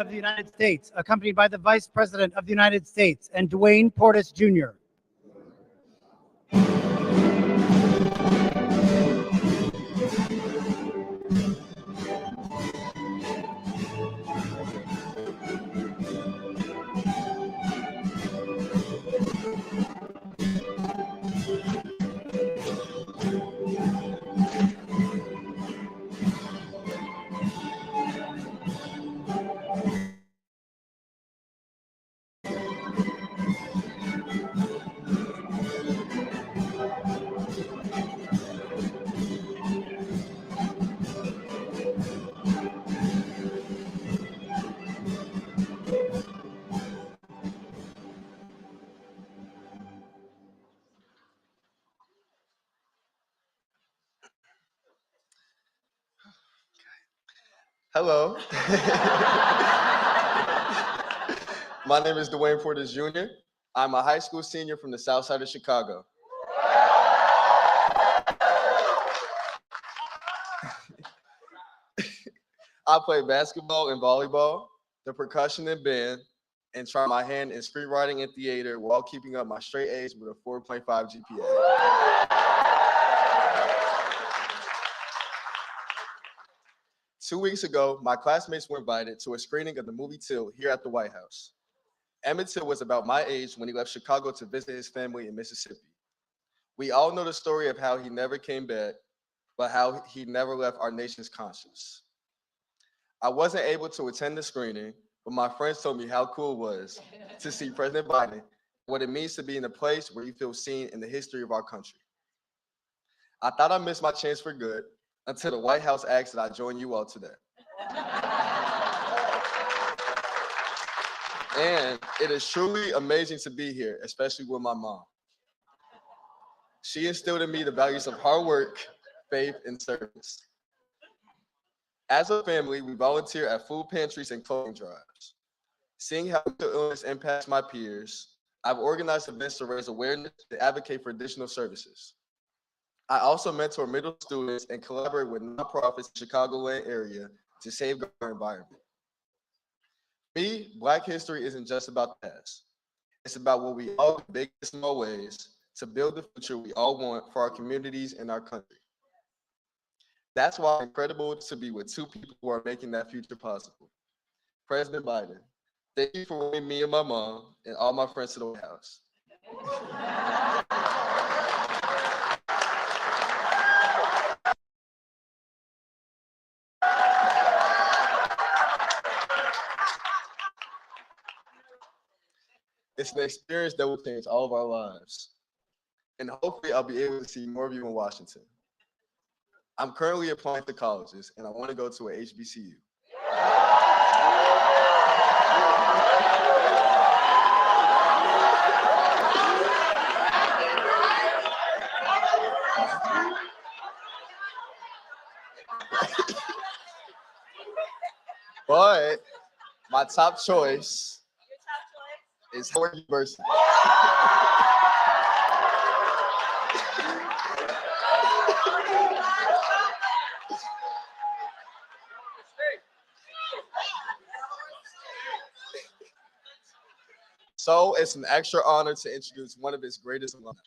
of the United States, accompanied by the Vice President of the United States and Dwayne Portis Jr. Hello. My name is Dwayne Portis Jr. I'm a high school senior from the south side of Chicago. I play basketball and volleyball, the percussion and band, and try my hand in screenwriting and theater while keeping up my straight A's with a 4.5 GPA. 2 weeks ago, my classmates were invited to a screening of the movie Till here at the White House. Emmett Till was about my age when he left Chicago to visit his family in Mississippi. We all know the story of how he never came back, but how he never left our nation's conscience. I wasn't able to attend the screening, but my friends told me how cool it was to see President Biden, what it means to be in a place where you feel seen in the history of our country. I thought I missed my chance for good until the White House asked that I join you all today. And it is truly amazing to be here, especially with my mom. She instilled in me the values of hard work, faith, and service. As a family, we volunteer at food pantries and clothing drives. Seeing how mental illness impacts my peers, I've organized events to raise awareness and advocate for additional services. I also mentor middle students and collaborate with nonprofits in the Chicagoland area to safeguard our environment. Me, Black history isn't just about the past. It's about what we all do in big and small ways to build the future we all want for our communities and our country. That's why it's incredible to be with two people who are making that future possible. President Biden, thank you for welcoming me and my mom and all my friends to the White House. It's an experience that will change all of our lives. And hopefully I'll be able to see more of you in Washington. I'm currently applying to colleges and I want to go to a HBCU. But my top choice is Howard University. So it's an extra honor to introduce one of its greatest alumni.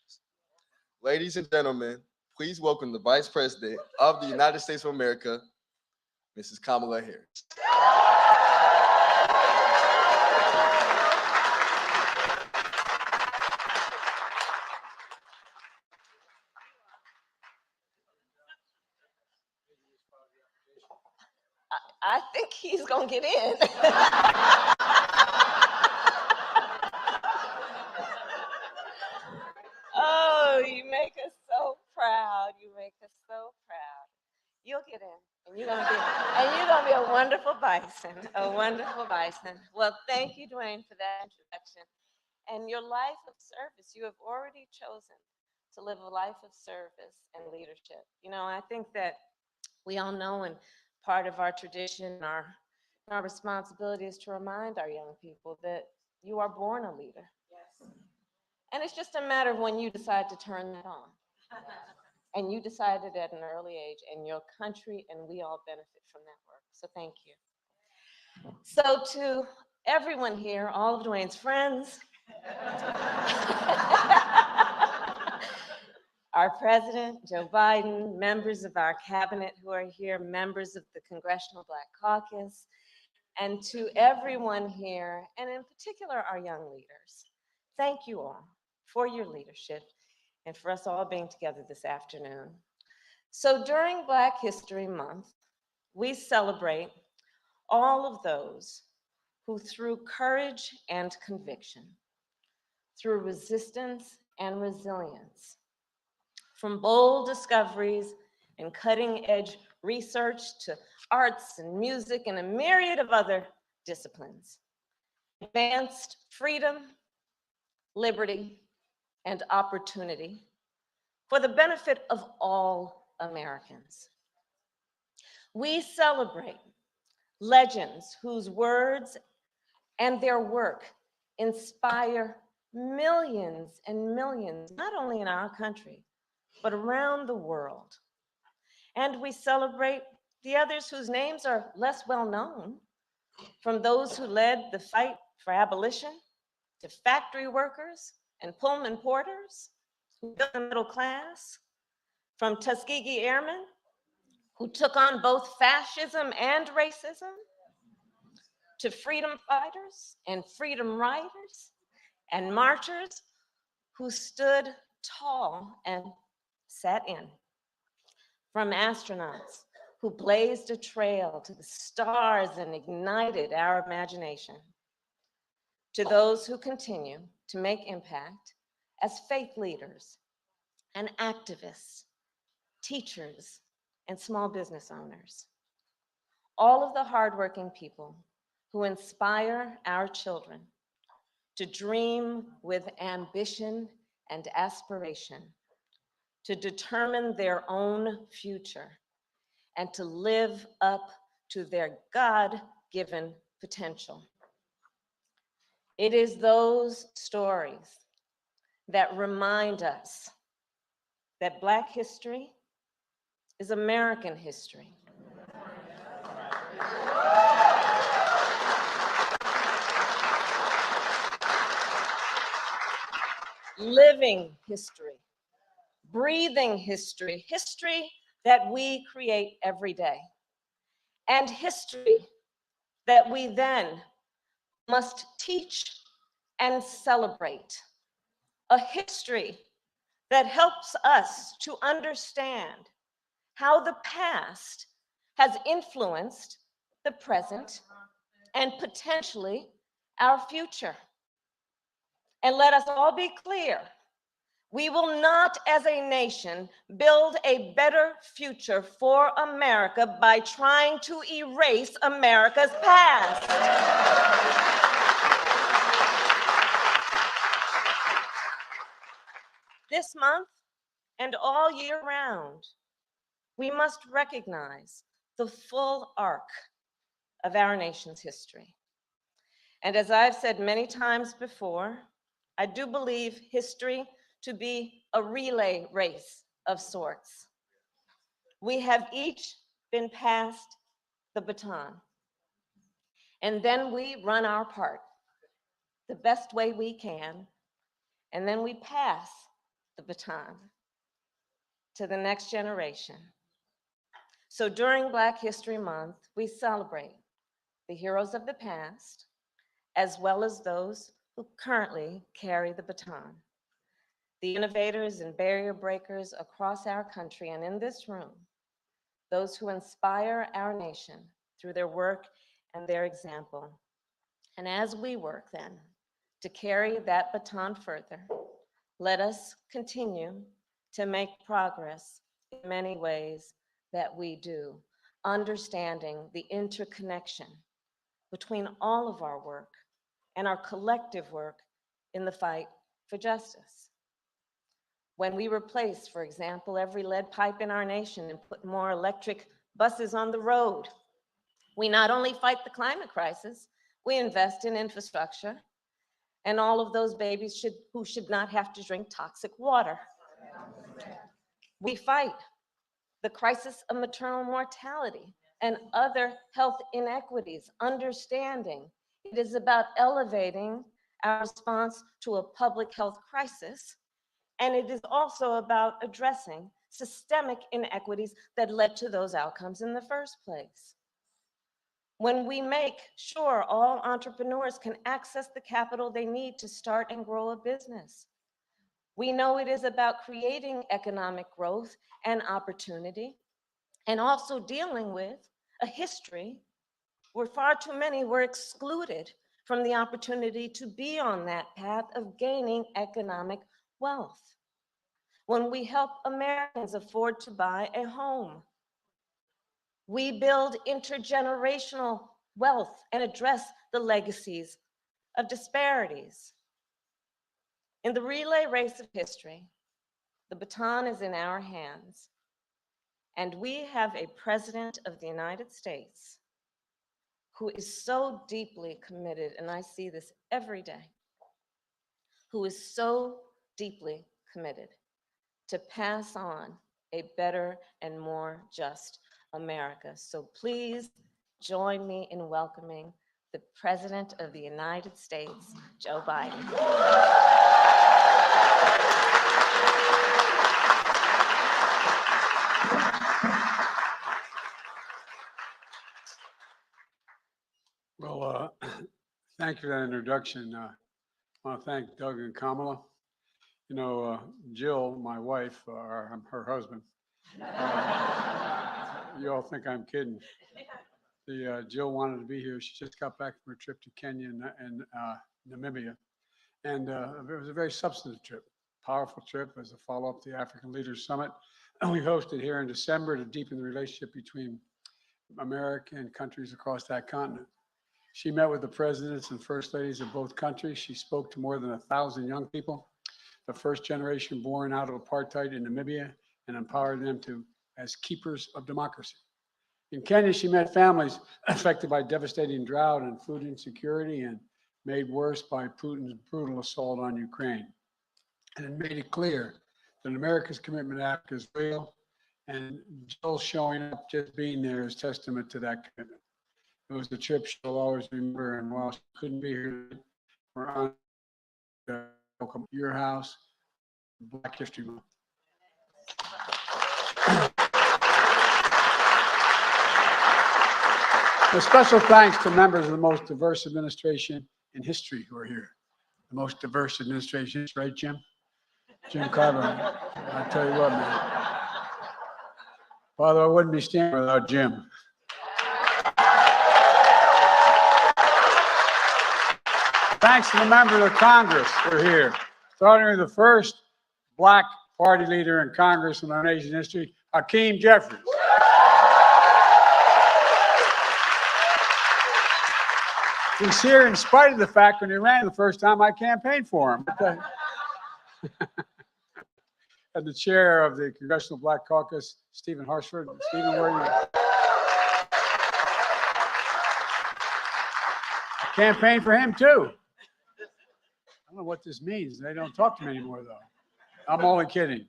Ladies and gentlemen, please welcome the Vice President of the United States of America, Mrs. Kamala Harris. I think he's gonna get in. Oh, you make us so proud. You make us so proud. You'll get in, and you're gonna be a wonderful bison, a wonderful bison. Well, thank you, Dwayne, for that introduction. And your life of service, you have already chosen to live a life of service and leadership. You know, I think that we all know, and part of our tradition, our responsibility is to remind our young people that you are born a leader. Yes. And it's just a matter of when you decide to turn that on. And you decided at an early age, and your country and we all benefit from that work. So thank you. So to everyone here, all of Dwayne's friends, our president, Joe Biden, members of our cabinet who are here, members of the Congressional Black Caucus, and to everyone here, and in particular our young leaders, thank you all for your leadership and for us all being together this afternoon. So during Black History Month, we celebrate all of those who through courage and conviction, through resistance and resilience, from bold discoveries and cutting-edge research to arts and music and a myriad of other disciplines, advanced freedom, liberty, and opportunity for the benefit of all Americans. We celebrate legends whose words and their work inspire millions and millions, not only in our country, but around the world. And we celebrate the others whose names are less well known, from those who led the fight for abolition, to factory workers and Pullman porters who built the middle class, from Tuskegee Airmen who took on both fascism and racism, to freedom fighters and freedom riders and marchers who stood tall and sat in, from astronauts who blazed a trail to the stars and ignited our imagination, to those who continue to make impact as faith leaders and activists, teachers, and small business owners. All of the hardworking people who inspire our children to dream with ambition and aspiration, to determine their own future, and to live up to their God-given potential. It is those stories that remind us that Black history is American history. Living history, breathing history, history that we create every day, and history that we then must teach and celebrate. A history that helps us to understand how the past has influenced the present and potentially our future. And let us all be clear, we will not as a nation build a better future for America by trying to erase America's past. This month and all year round, we must recognize the full arc of our nation's history. And as I've said many times before, I do believe history to be a relay race of sorts. We have each been passed the baton, and then we run our part the best way we can, and then we pass the baton to the next generation. So during Black History Month, we celebrate the heroes of the past, as well as those who currently carry the baton. The innovators and barrier breakers across our country and in this room, those who inspire our nation through their work and their example. And as we work then to carry that baton further, let us continue to make progress in many ways that we do, understanding the interconnection between all of our work and our collective work in the fight for justice. When we replace, for example, every lead pipe in our nation and put more electric buses on the road, we not only fight the climate crisis, we invest in infrastructure and all of those babies who should not have to drink toxic water. We fight the crisis of maternal mortality and other health inequities, understanding it is about elevating our response to a public health crisis, and it is also about addressing systemic inequities that led to those outcomes in the first place. When we make sure all entrepreneurs can access the capital they need to start and grow a business, we know it is about creating economic growth and opportunity, and also dealing with a history where far too many were excluded from the opportunity to be on that path of gaining economic wealth. When we help Americans afford to buy a home, we build intergenerational wealth and address the legacies of disparities. In the relay race of history, the baton is in our hands, and we have a president of the United States who is so deeply committed, and I see this every day, who is so deeply committed to pass on a better and more just America. So please join me in welcoming the President of the United States, Joe Biden. Well, thank you for that introduction. I want to thank Doug and Kamala. You know, Jill, my wife, or I'm her husband. You all think I'm kidding. Jill wanted to be here. She just got back from her trip to Kenya and Namibia. And it was a very substantive trip, powerful trip as a follow-up to the African Leaders Summit. And we hosted here in December to deepen the relationship between America and countries across that continent. She met with the presidents and first ladies of both countries. She spoke to more than 1,000 young people, the first generation born out of apartheid in Namibia, and empowered them as keepers of democracy. In Kenya, she met families affected by devastating drought and food insecurity, and made worse by Putin's brutal assault on Ukraine. And it made it clear that America's commitment to Africa is real, and Jill showing up, just being there, is testament to that commitment. It was a trip she'll always remember, and while she couldn't be here, we're honored to welcome your house, Black History Month. A special thanks to members of the most diverse administration in history who are here. The most diverse administration, right, Jim? Jim Carver. I tell you what, man. Father, I wouldn't be standing without Jim. Thanks to the members of Congress who are here, starting with the first Black party leader in Congress in our nation's history, Hakeem Jeffries. He's here in spite of the fact when he ran the first time I campaigned for him. And the chair of the Congressional Black Caucus, Stephen Harshford. Stephen, where are you? I campaigned for him too. I don't know what this means. They don't talk to me anymore, though. I'm only kidding.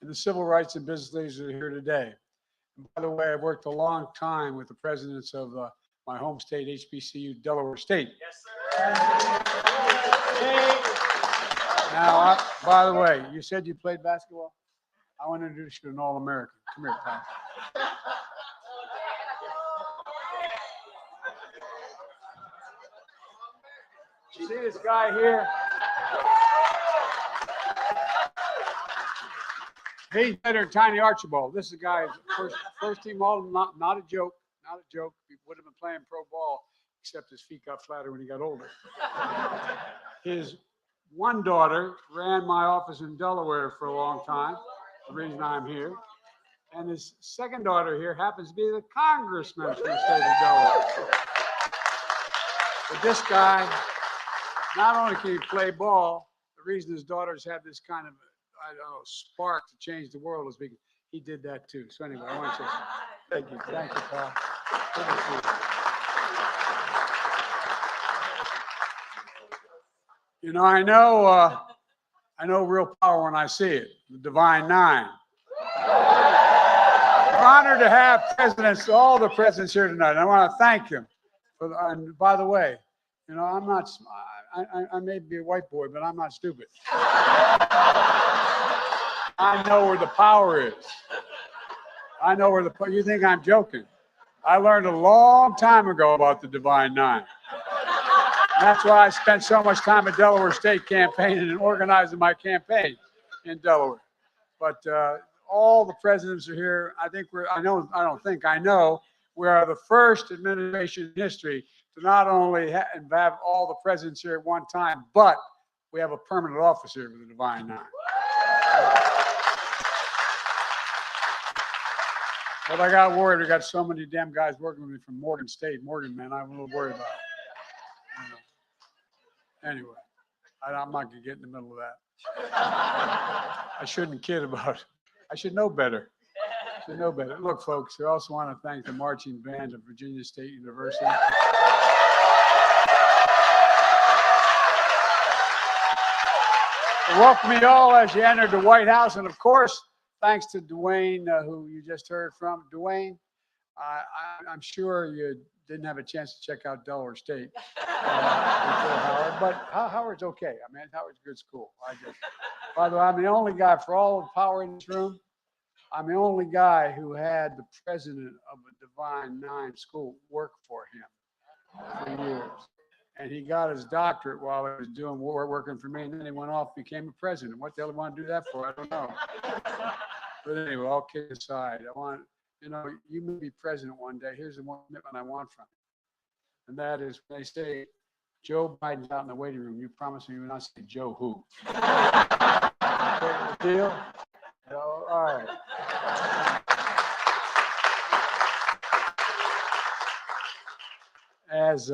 And the civil rights and business leaders are here today. And by the way, I've worked a long time with the presidents of my home state, HBCU, Delaware State. Yes, sir. Now, by the way, you said you played basketball? I want to introduce you to an All-American. Come here, pal. You see this guy here? He's better than Tiny Archibald. This is a guy, first team all, not a joke, not a joke. He would have been playing pro ball, except his feet got flatter when he got older. His one daughter ran my office in Delaware for a long time, the reason I'm here. And his second daughter here happens to be the congressman from the state of Delaware. But this guy, not only can he play ball, the reason his daughters have this kind of, I don't know, spark to change the world is because he did that too. So anyway, I want to say thank you. Thank you, Paul. Good to see you. You know, I know real power when I see it. The Divine Nine. All honored to have presidents, all the presidents here tonight. And I want to thank them. And by the way, you know, I'm not, I may be a white boy, but I'm not stupid. I know where the power is. I know where you think I'm joking. I learned a long time ago about the Divine Nine. That's why I spent so much time at Delaware State campaigning and organizing my campaign in Delaware. But all the presidents are here. I know we are the first administration in history to not only have all the presidents here at one time, but we have a permanent office here for the Divine Nine. But I got worried. We got so many damn guys working with me from Morgan State. Morgan, man, I'm a little worried about it. You know. Anyway, I'm not going to get in the middle of that. I shouldn't kid about it. I should know better. Look, folks, I also want to thank the marching band of Virginia State University. Welcome you all as you entered the White House. And of course, thanks to Dwayne, who you just heard from. Dwayne, I'm sure you didn't have a chance to check out Delaware State before Howard, but Howard's okay. I mean, Howard's a good school. By the way, I'm the only guy, for all the power in this room, I'm the only guy who had the president of a Divine Nine school work for him for years. And he got his doctorate while he was working for me, and then he went off and became a president. What the hell did he want to do that for? I don't know. But anyway, all kidding aside, you may be president one day. Here's the one commitment I want from you. And that is when they say, Joe Biden's out in the waiting room, you promise me you will not say Joe who. Okay, deal? All right. As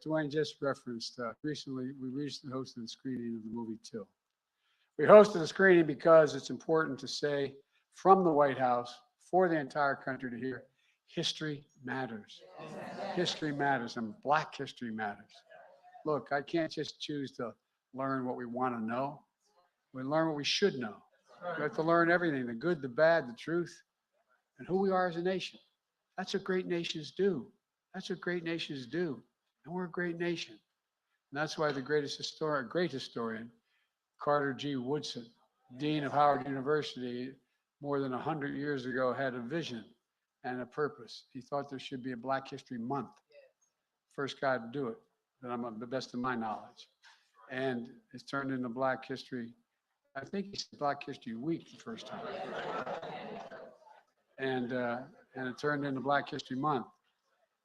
Dwayne just referenced, we recently hosted a screening of the movie Till. We hosted a screening because it's important to say from the White House for the entire country to hear, history matters. History matters, and Black history matters. Look, I can't just choose to learn what we want to know. We learn what we should know. We have to learn everything, the good, the bad, the truth, and who we are as a nation. That's what great nations do. That's what great nations do. And we're a great nation. And that's why the great historian, Carter G. Woodson, Dean of Howard University, more than 100 years ago, had a vision and a purpose. He thought there should be a Black History Month. First guy to do it, the best of my knowledge. And it's turned into Black History, I think he said Black History Week the first time. And it turned into Black History Month.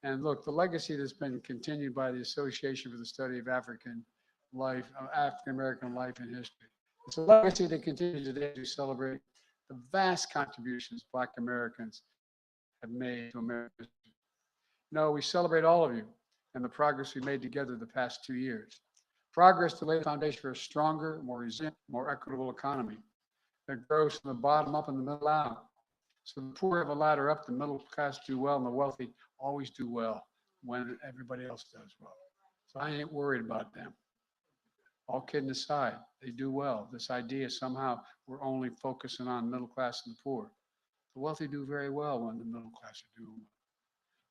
And look, the legacy that's been continued by the Association for the Study of African American life and history. It's a legacy that continues today to celebrate the vast contributions Black Americans have made to American history. No, we celebrate all of you and the progress we made together the past 2 years. Progress to lay the foundation for a stronger, more resilient, more equitable economy that grows from the bottom up and the middle out. So the poor have a ladder up, the middle class do well, and the wealthy always do well when everybody else does well. So I ain't worried about them. All kidding aside, they do well. This idea somehow we're only focusing on middle class and the poor. The wealthy do very well when the middle class are doing well.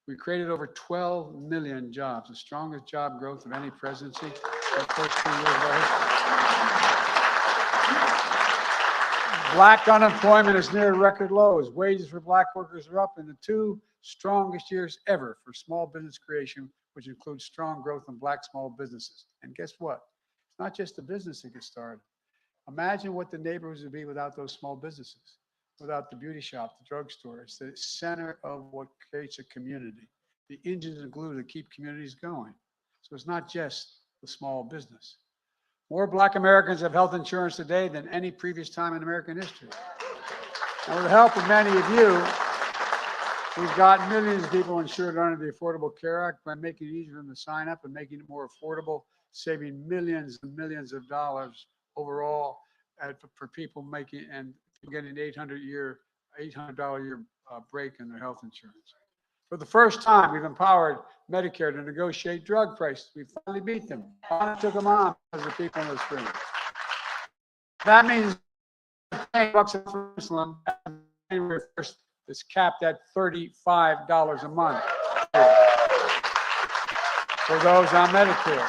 We created over 12 million jobs, the strongest job growth of any presidency in the first 2 years of our history. Black unemployment is near record lows. Wages for Black workers are up in the 2 strongest years ever for small business creation, which includes strong growth in Black small businesses. And guess what? It's not just the business that gets started. Imagine what the neighborhoods would be without those small businesses, without the beauty shop, the drugstore. It's the center of what creates a community, the engines and glue that keep communities going. So it's not just the small business. More Black Americans have health insurance today than any previous time in American history. And with the help of many of you, we've got millions of people insured under the Affordable Care Act by making it easier for them to sign up and making it more affordable, saving millions and millions of dollars overall for people making and getting an $800 a year break in their health insurance. For the first time, we've empowered Medicare to negotiate drug prices. We finally beat them. Finally took them on because of people on the screen. That means paying bucks for insulin January 1st that's capped at $35 a month for those on Medicare.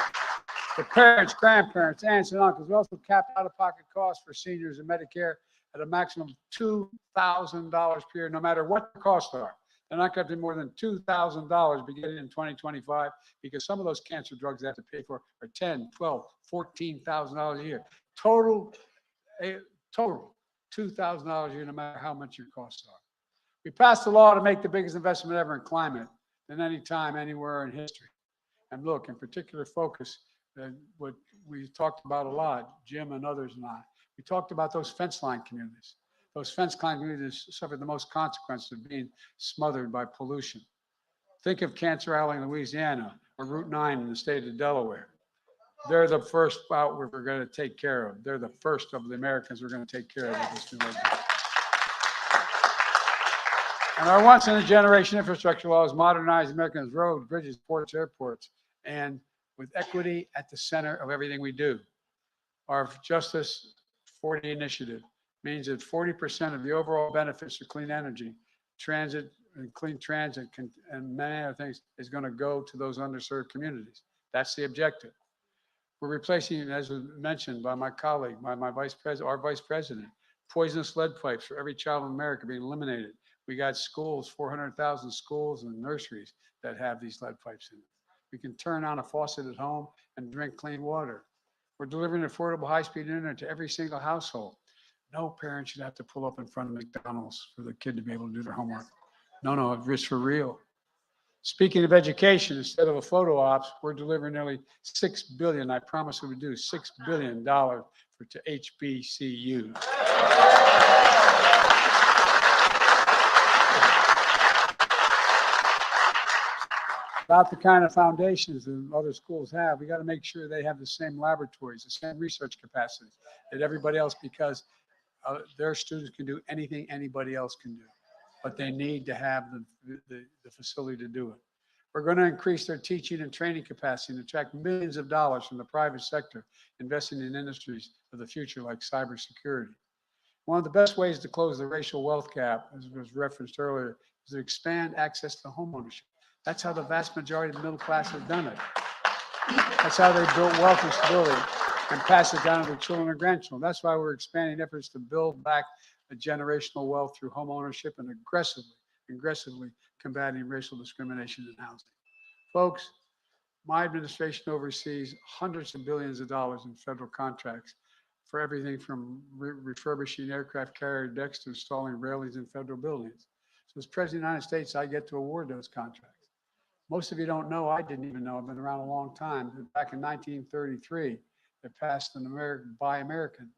The parents, grandparents, aunts, and uncles, we also cap out-of-pocket costs for seniors in Medicare at a maximum of $2,000 per year, no matter what the costs are. They're not going to be more than $2,000 beginning in 2025, because some of those cancer drugs they have to pay for are $10,000, $12,000, $14,000 a year. Total $2,000 a year, no matter how much your costs are. We passed a law to make the biggest investment ever in climate than any time, anywhere in history. And look, in particular focus, what we talked about a lot, Jim and others and I, we talked about those fence line communities. Those fence line communities suffered the most consequences of being smothered by pollution. Think of Cancer Alley in Louisiana or Route 9 in the state of Delaware. They're the first out we're going to take care of. They're the first of the Americans we're going to take care of with this new legislation. And our once-in-a-generation infrastructure laws modernize Americans' roads, bridges, ports, airports, and with equity at the center of everything we do. Our Justice 40 initiative means that 40% of the overall benefits of clean energy, transit, and clean transit, and many other things is going to go to those underserved communities. That's the objective. We're replacing, as was mentioned by my colleague, my vice president, our vice president, poisonous lead pipes for every child in America being eliminated. We got schools, 400,000 schools and nurseries that have these lead pipes in them. We can turn on a faucet at home and drink clean water. We're delivering affordable high-speed internet to every single household. No parent should have to pull up in front of McDonald's for the kid to be able to do their homework. No, it's for real. Speaking of education, instead of a photo ops, we're delivering nearly $6 billion. I promise we would do $6 billion to HBCUs. About the kind of foundations that other schools have, we got to make sure they have the same laboratories, the same research capacity that everybody else, because their students can do anything anybody else can do, but they need to have the facility to do it. We're going to increase their teaching and training capacity and attract millions of dollars from the private sector, investing in industries of the future like cybersecurity. One of the best ways to close the racial wealth gap, as was referenced earlier, is to expand access to homeownership. That's how the vast majority of the middle class have done it. That's how they built wealth and stability and pass it down to their children and grandchildren. That's why we're expanding efforts to build back a generational wealth through home ownership and aggressively combating racial discrimination in housing. Folks, my administration oversees hundreds of billions of dollars in federal contracts for everything from refurbishing aircraft carrier decks to installing railings in federal buildings. So as President of the United States, I get to award those contracts. Most of you don't know, I didn't even know, I've been around a long time. Back in 1933, they passed an Buy American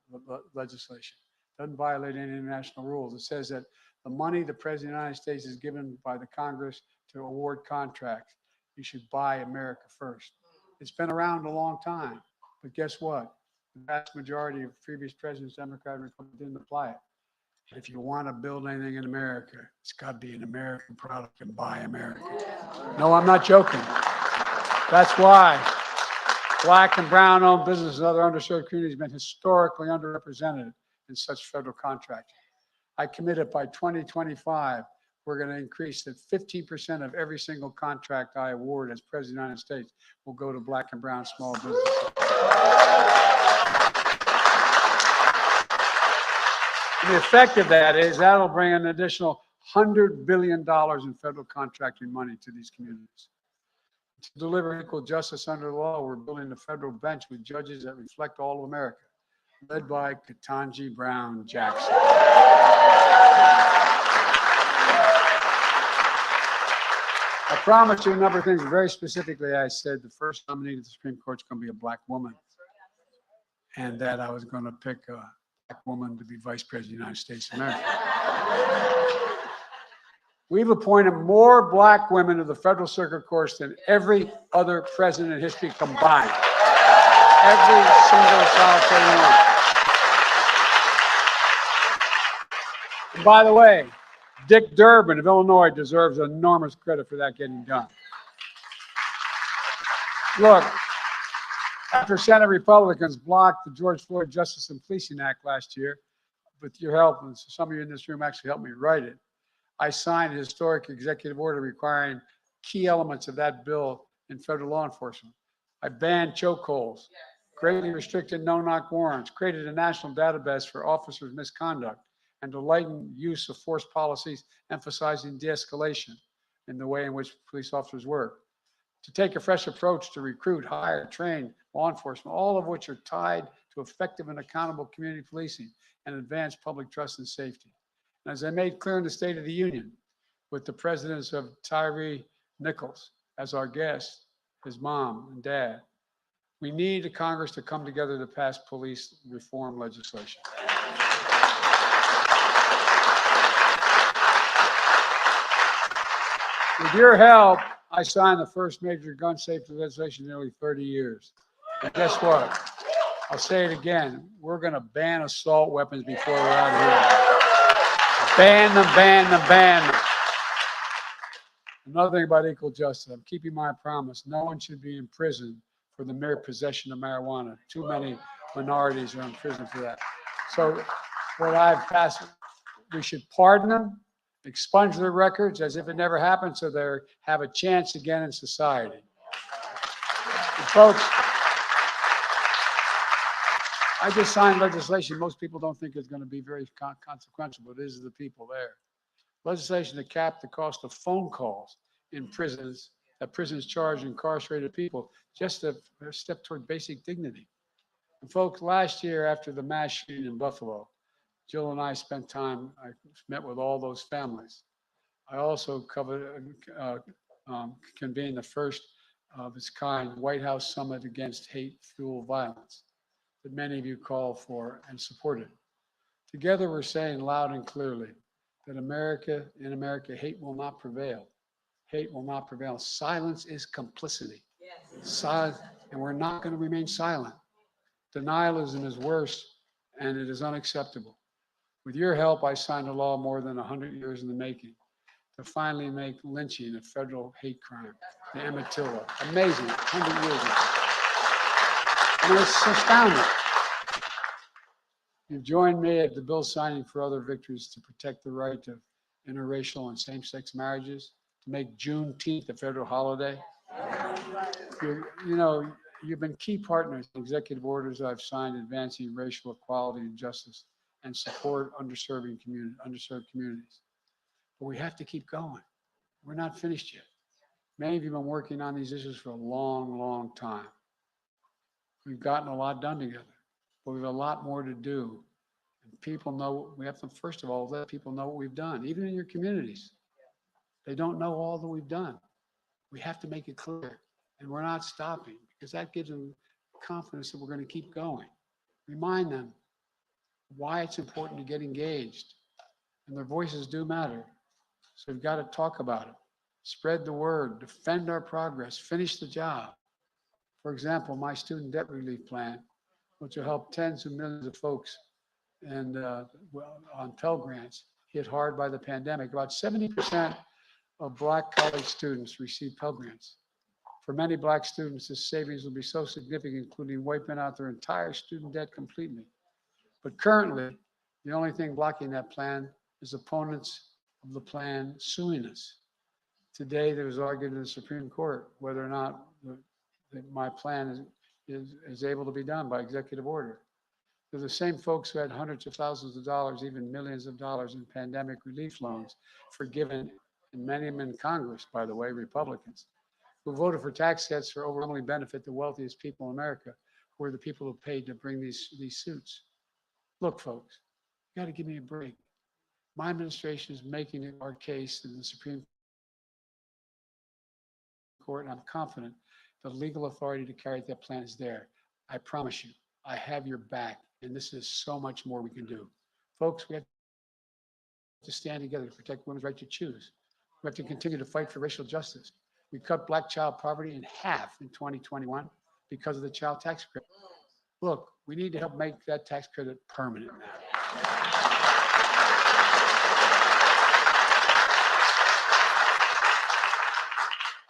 legislation. Doesn't violate any international rules. It says that the money the President of the United States is given by the Congress to award contracts, you should buy America first. It's been around a long time, but guess what? The vast majority of previous presidents, Democrat and Republican, didn't apply it. If you want to build anything in America, it's got to be an American product and buy America. No, I'm not joking. That's why Black and brown owned businesses and other underserved communities have been historically underrepresented in such federal contracting. I committed by 2025, we're going to increase that 15% of every single contract I award as President of the United States will go to Black and brown small businesses. And the effect of that is that'll bring an additional $100 billion in federal contracting money to these communities. To deliver equal justice under the law, we're building a federal bench with judges that reflect all of America, led by Ketanji Brown Jackson. I promised you a number of things. Very specifically, I said the first nominee to the Supreme Court is going to be a Black woman, and that I was going to pick a Black woman to be Vice President of the United States of America. We've appointed more Black women to the Federal Circuit Courts than every other president in history combined. Every single solitary one. And by the way, Dick Durbin of Illinois deserves enormous credit for that getting done. Look, after Senate Republicans blocked the George Floyd Justice and Policing Act last year, with your help, and some of you in this room actually helped me write it, I signed a historic executive order requiring key elements of that bill in federal law enforcement. I banned chokeholds, greatly restricted no-knock warrants, created a national database for officers' misconduct, and to lighten use of force policies emphasizing de-escalation in the way in which police officers work. To take a fresh approach to recruit, hire, train law enforcement, all of which are tied to effective and accountable community policing and advance public trust and safety. And as I made clear in the State of the Union, with the presidents of Tyree Nichols as our guest, his mom and dad, we need the Congress to come together to pass police reform legislation. With your help, I signed the first major gun safety legislation in nearly 30 years. And guess what? I'll say it again. We're going to ban assault weapons before we're out of here. Ban them, ban them, ban them. Another thing about equal justice, I'm keeping my promise. No one should be in prison for the mere possession of marijuana. Too many minorities are in prison for that. So what I've passed, we should pardon them, expunge their records as if it never happened so they have a chance again in society. And folks, I just signed legislation most people don't think is going to be very consequential, but it is to the people there. Legislation to cap the cost of phone calls in prisons, that prisons charge incarcerated people, just a step toward basic dignity. And folks, last year after the mass shooting in Buffalo, Jill and I spent time, I met with all those families. I also convened the first of its kind White House Summit Against Hate-Fueled Violence that many of you called for and supported. Together, we're saying loud and clearly that in America, hate will not prevail. Hate will not prevail. Silence is complicity. Yes. Silence, and we're not going to remain silent. Denialism is worse, and it is unacceptable. With your help, I signed a law more than 100 years in the making to finally make lynching a federal hate crime, the Emmett Till law. Amazing, 100 years ago. And it's astounding. You've joined me at the bill signing for other victories to protect the right of interracial and same-sex marriages, to make Juneteenth a federal holiday. You've been key partners in executive orders I've signed advancing racial equality and justice and support underserved communities. But we have to keep going. We're not finished yet. Many of you have been working on these issues for a long, long time. We've gotten a lot done together, but we have a lot more to do. And people know, we have to, first of all, let people know what we've done, even in your communities. They don't know all that we've done. We have to make it clear, and we're not stopping, because that gives them confidence that we're going to keep going. Remind them why it's important to get engaged, and their voices do matter. So we've got to talk about it, spread the word, defend our progress, finish the job. For example, my student debt relief plan, which will help tens of millions of folks and on Pell Grants hit hard by the pandemic. About 70% of Black college students receive Pell Grants. For many Black students, this savings will be so significant, including wiping out their entire student debt completely. But currently, the only thing blocking that plan is opponents of the plan suing us. Today, there was argued in the Supreme Court whether or not my plan is able to be done by executive order. They're the same folks who had hundreds of thousands of dollars, even millions of dollars in pandemic relief loans forgiven, and many of them in Congress, by the way, Republicans, who voted for tax cuts for overwhelmingly benefit the wealthiest people in America, who are the people who paid to bring these suits. Look, folks, you got to give me a break. My administration is making our case in the Supreme Court, and I'm confident the legal authority to carry that plan is there. I promise you, I have your back, and this is so much more we can do. Folks, we have to stand together to protect women's right to choose. We have to continue to fight for racial justice. We cut Black child poverty in half in 2021 because of the child tax credit. Look, we need to help make that tax credit permanent now.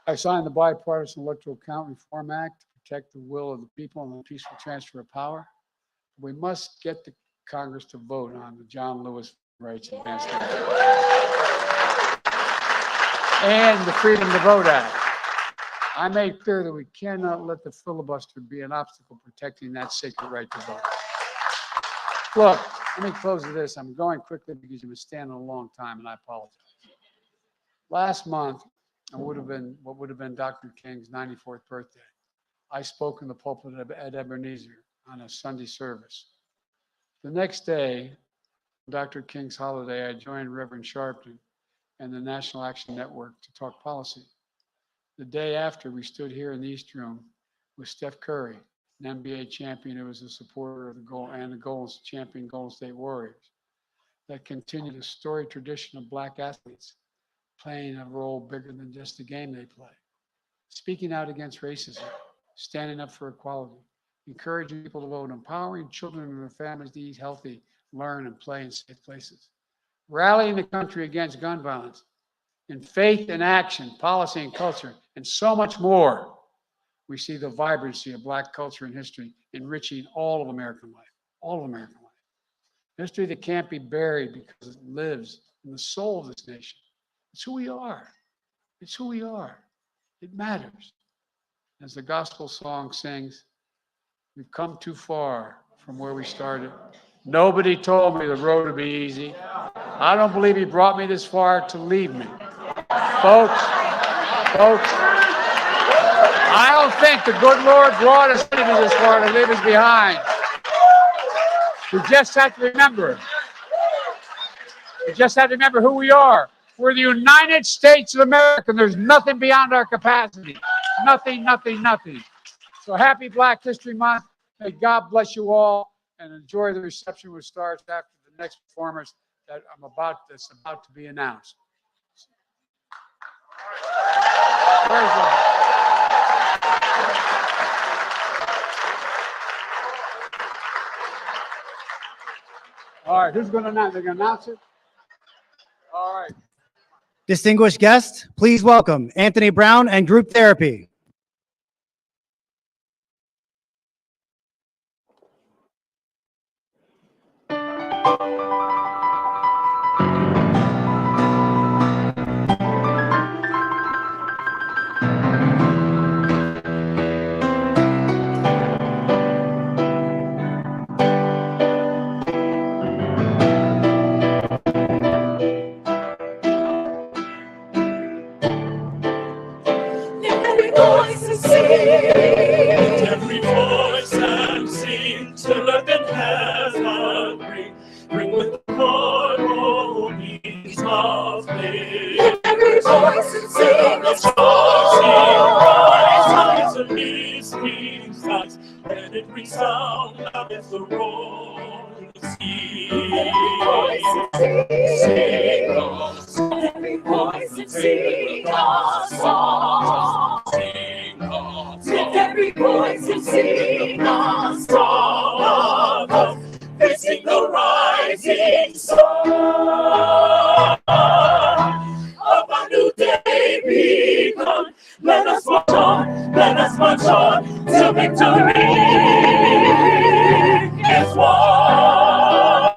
I signed the Bipartisan Electoral Count Reform Act to protect the will of the people and the peaceful transfer of power. We must get the Congress to vote on the John Lewis Rights Advancement Act. and the Freedom to Vote Act. I made clear that we cannot let the filibuster be an obstacle protecting that sacred right to vote. Look, let me close with this. I'm going quickly because you've been standing a long time, and I apologize. Last month, what would have been Dr. King's 94th birthday. I spoke in the pulpit at Ebenezer on a Sunday service. The next day, Dr. King's holiday, I joined Reverend Sharpton and the National Action Network to talk policy. The day after, we stood here in the East Room with Steph Curry, an NBA champion who was a supporter of the champion Golden State Warriors, that continued a storied tradition of Black athletes playing a role bigger than just the game they play, speaking out against racism, standing up for equality, encouraging people to vote, empowering children and their families to eat healthy, learn, and play in safe places, rallying the country against gun violence, in faith and action, policy and culture, and so much more. We see the vibrancy of Black culture and history enriching all of American life, all of American life. History that can't be buried because it lives in the soul of this nation. It's who we are. It's who we are. It matters. As the gospel song sings, we've come too far from where we started. Nobody told me the road would be easy. I don't believe he brought me this far to leave me. Folks, I don't think the good Lord brought us into this far to leave us behind. We just have to remember. We just have to remember who we are. We're the United States of America, and there's nothing beyond our capacity. Nothing, nothing, nothing. So happy Black History Month. May God bless you all, and enjoy the reception which starts after the next performers that's about to be announced. All right, who's going to announce? They're going to announce it? All right. Distinguished guests, please welcome Anthony Brown and Group Therapy. Every voice and sing till earth and heaven ring with the harmonies of faith. Every voice and sing the rise and leaves skies, let it resound out as the rolling sea. Sing a song. Every voice and sing a song. Lift every voice and sing a song of facing the rising sun of a new day begun. Let us march on till victory is won.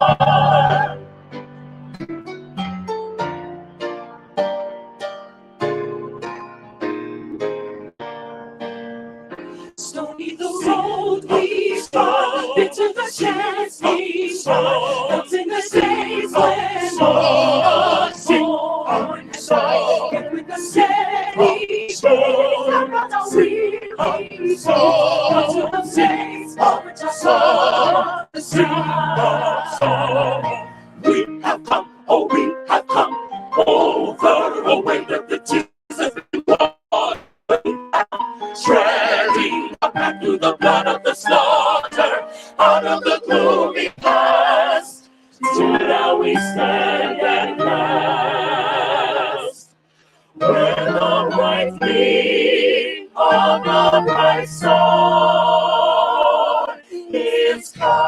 Stony the road we go, into the chance we go, comes in the days when on and with the steady stream, the weary soul, to the saints of the stream of soul. We have come, oh we have come, over a way that the Jesus water. Treading back through the blood of the slaughter, out of the gloomy past, till now we stand at last. When the bright gleam of the bright star is cast.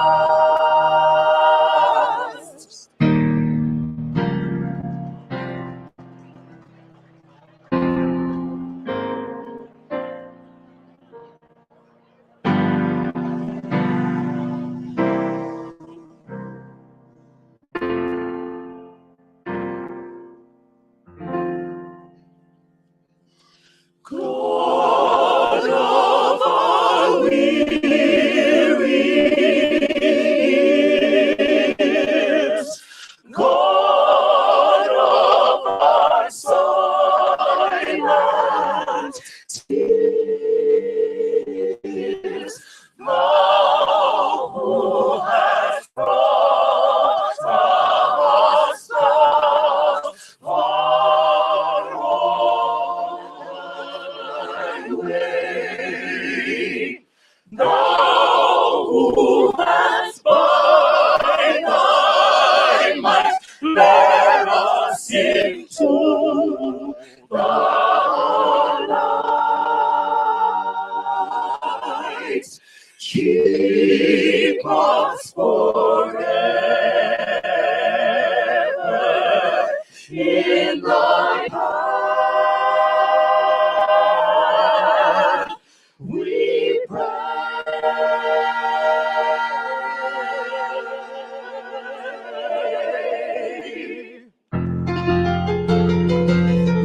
Who has by thy might led us into the light. Keep us forever in thy path, we pray.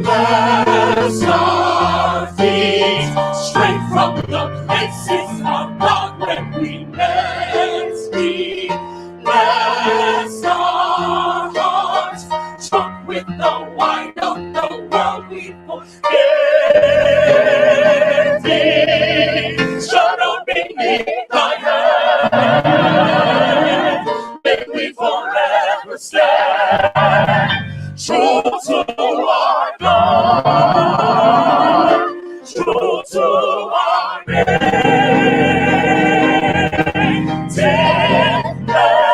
Bless our feet straight from the places of God when we next meet. Bless our hearts drunk with the wine of the world we forget thee. Shadowed beneath thy hand, may we forever stand true to our God, true to our native land.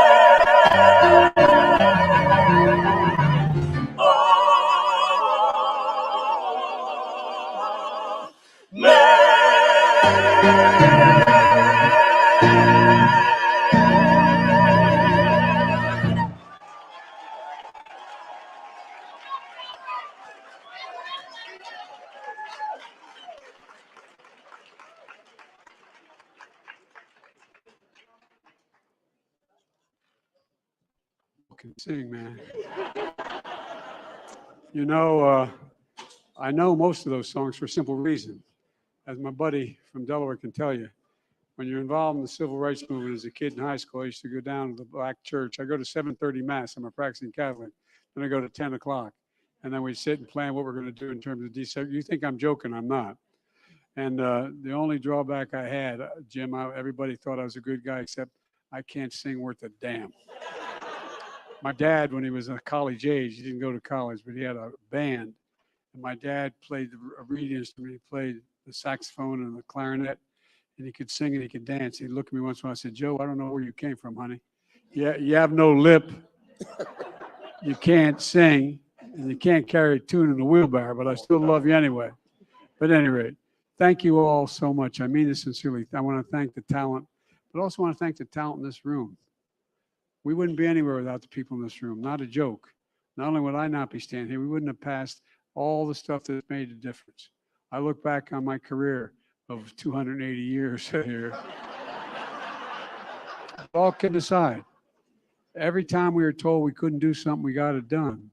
Can sing, man. You know, I know most of those songs for a simple reason. As my buddy from Delaware can tell you, when you're involved in the civil rights movement as a kid in high school, I used to go down to the black church. I go to 7:30 Mass. I'm a practicing Catholic. Then I go to 10 o'clock. And then we sit and plan what we're going to do in terms of desegregation. You think I'm joking, I'm not. And the only drawback I had, Jim, everybody thought I was a good guy, except I can't sing worth a damn. My dad, when he was a college age, he didn't go to college, but he had a band. And my dad played a reed instrument. He played the saxophone and the clarinet, and he could sing and he could dance. He'd look at me once in a while and said, Joe, I don't know where you came from, honey. Yeah, you have no lip. You can't sing, and you can't carry a tune in a wheelbarrow, but I still love you anyway. But at any rate, thank you all so much. I mean this sincerely. I want to thank the talent, but also want to thank the talent in this room. We wouldn't be anywhere without the people in this room. Not a joke. Not only would I not be standing here, we wouldn't have passed all the stuff that made a difference. I look back on my career of 280 years here. All kidding aside, every time we were told we couldn't do something, we got it done.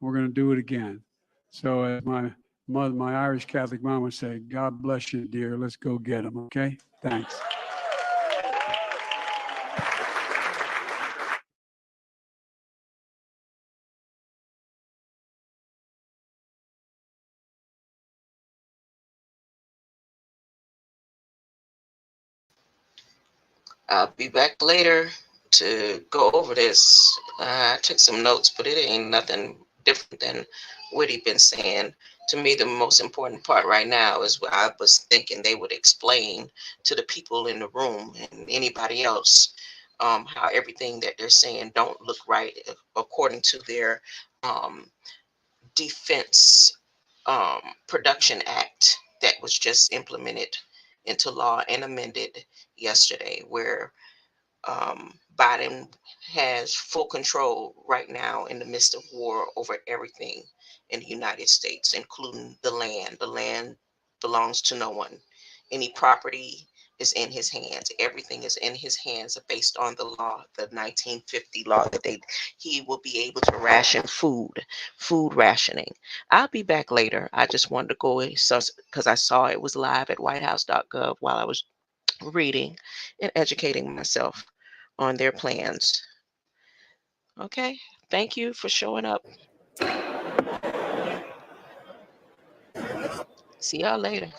We're going to do it again. So as my mother, my Irish Catholic mom would say, God bless you, dear. Let's go get them, okay? Thanks. I'll be back later to go over this. I took some notes, but it ain't nothing different than what he been saying. To me, the most important part right now is what I was thinking they would explain to the people in the room and anybody else how everything that they're saying don't look right according to their Defense Production Act that was just implemented into law and amended yesterday, where Biden has full control right now in the midst of war over everything in the United States, including the land. The land belongs to no one. Any property is in his hands. Everything is in his hands based on the law, the 1950 law that he will be able to ration food rationing. I'll be back later. I just wanted to go because I saw it was live at WHITEHOUSE.GOV while I was reading and educating myself on their plans. Okay, thank you for showing up. See y'all later.